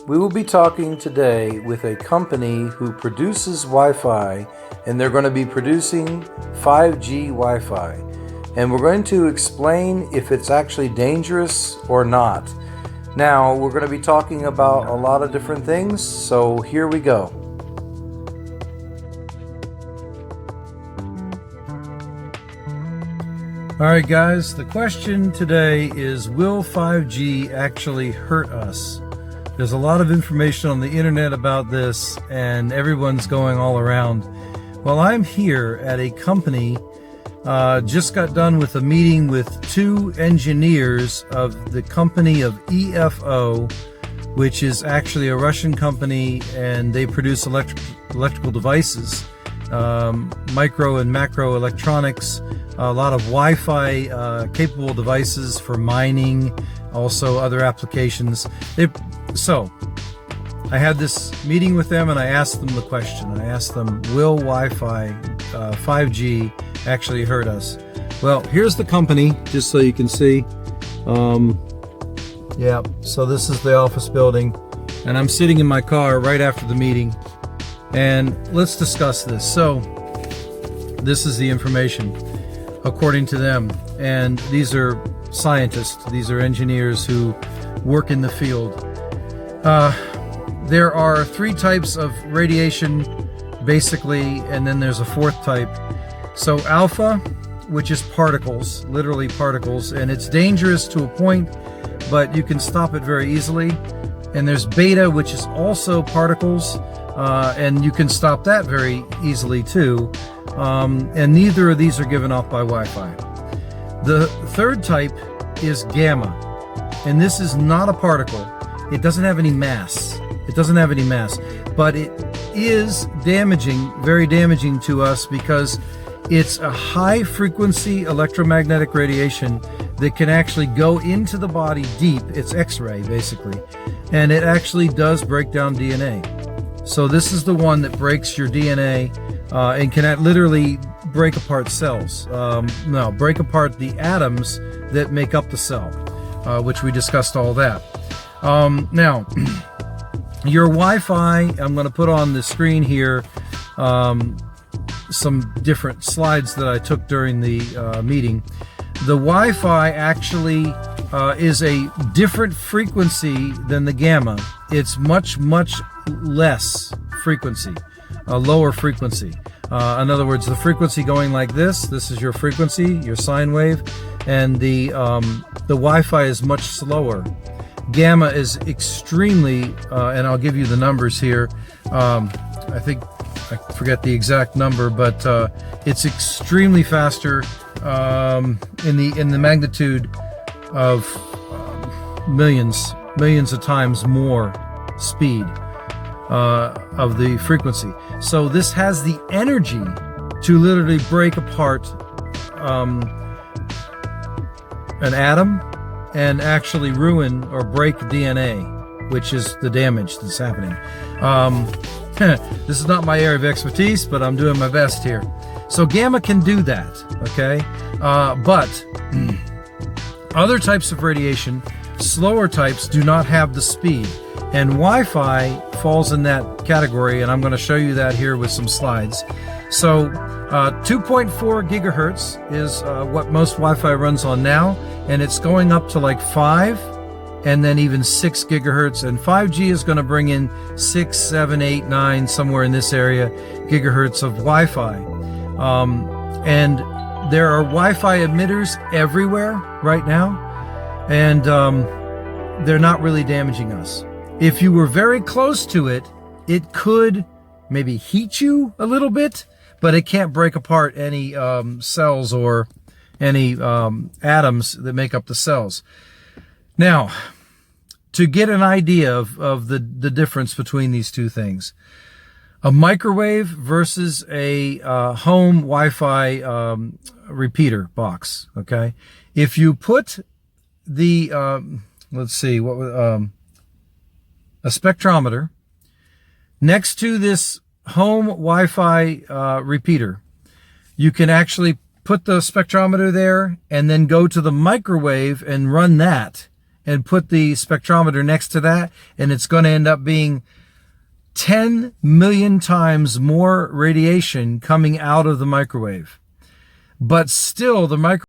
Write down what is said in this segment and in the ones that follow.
We will be talking today with a company who produces Wi-Fi, and they're going to be producing 5G Wi-Fi. And we're going to explain if it's actually dangerous or not. Now, we're going to be talking about a lot of different things, so here we go. Alright guys, the question today is, will 5G actually hurt us? There's a lot of information on the internet about this, and everyone's going all around. Well, I'm here at a company, just got done with a meeting with two engineers of the company of EFO, which is actually a Russian company, and they produce electrical devices, micro and macro electronics, a lot of Wi-Fi capable devices for mining, also other applications. So I had this meeting with them, and I asked them the question. I asked them, will Wi-Fi 5G actually hurt us? Well, here's the company, just so you can see. Yeah, so this is the office building, and I'm sitting in my car right after the meeting, and let's discuss this. So this is the information according to them, and these are scientists, these are engineers who work in the field. There are three types of radiation, basically, and then there's a fourth type. So alpha, which is particles, literally particles, and it's dangerous to a point, but you can stop it very easily. And there's beta, which is also particles, and you can stop that very easily too. And neither of these are given off by Wi-Fi. The third type is gamma, and this is not a particle. It doesn't have any mass. It doesn't have any mass, but it is damaging, very damaging to us, because it's a high frequency electromagnetic radiation that can actually go into the body deep. It's X-ray basically, and it actually does break down DNA. So this is the one that breaks your DNA and can literally break apart cells. Break apart the atoms that make up the cell, which we discussed all that. Now, your Wi-Fi, I'm going to put on the screen here some different slides that I took during the meeting. The Wi-Fi actually is a different frequency than the gamma. It's much, much less frequency, a lower frequency. In other words, the frequency going like this is your frequency, your sine wave, and the Wi-Fi is much slower. Gamma is extremely, and I'll give you the numbers here. I think I forget the exact number, but it's extremely faster in the magnitude of millions of times more speed of the frequency. So this has the energy to literally break apart an atom and actually ruin or break DNA, which is the damage that's happening. This is not my area of expertise, but I'm doing my best here. So gamma can do that, okay? But other types of radiation, slower types, do not have the speed. And Wi-Fi falls in that category, and I'm going to show you that here with some slides. So 2.4 gigahertz is what most Wi-Fi runs on now, and it's going up to like 5 and then even 6 gigahertz, and 5G is going to bring in 6, 7, 8, 9, somewhere in this area, gigahertz of Wi-Fi. And there are Wi-Fi emitters everywhere right now, and they're not really damaging us. If you were very close to it, it could maybe heat you a little bit, but it can't break apart any cells or any atoms that make up the cells. Now, to get an idea of the difference between these two things, a microwave versus a home Wi-Fi repeater box, okay? If you put the, let's see, a spectrometer next to this home Wi-Fi repeater, you can actually put the spectrometer there and then go to the microwave and run that, and put the spectrometer next to that, and it's going to end up being 10 million times more radiation coming out of the microwave. But still, the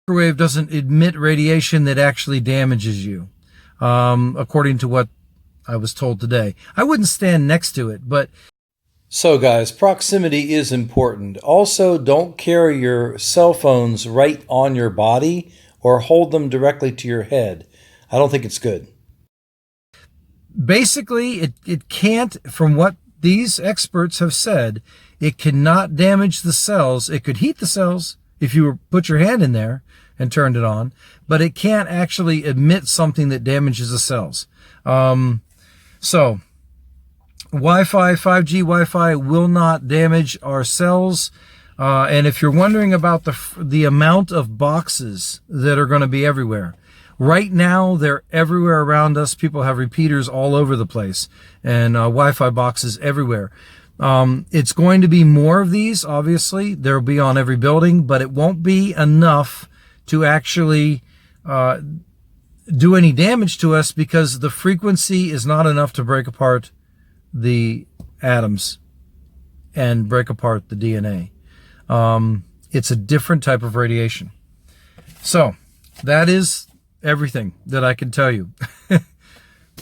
microwave doesn't emit radiation that actually damages you, according to what I was told today. I wouldn't stand next to it, but... So guys, proximity is important. Also, don't carry your cell phones right on your body or hold them directly to your head. I don't think it's good. Basically, it can't, from what these experts have said, it cannot damage the cells. It could heat the cells if you put your hand in there and turned it on, but it can't actually emit something that damages the cells. So, Wi-Fi, 5G Wi-Fi will not damage our cells. And if you're wondering about the amount of boxes that are going to be everywhere, right now they're everywhere around us. People have repeaters all over the place and Wi-Fi boxes everywhere. It's going to be more of these, obviously. They'll be on every building, but it won't be enough to actually do any damage to us because the frequency is not enough to break apart the atoms and break apart the DNA. It's a different type of radiation. So that is everything that I can tell you.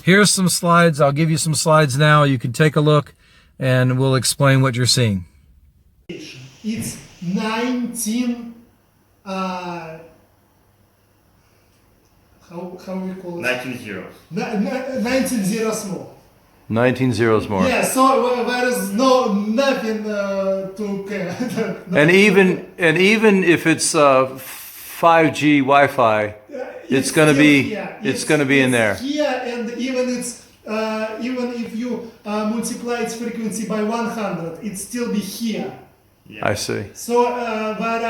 Here's some slides. I'll give you some slides now. You can take a look and we'll explain what you're seeing. It's 19 how we call it? 19 zeros. 19 zeros more. 19 zeros more. Yeah, so there is nothing to care. And even if it's 5G Wi-Fi, it's going to be in there. Here, and even if you multiply its frequency by 100, it still be here. Yeah. I see. So, but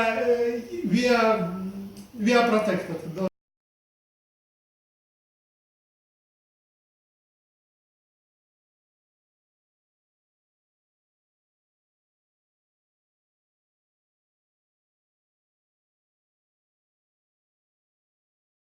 we are protected.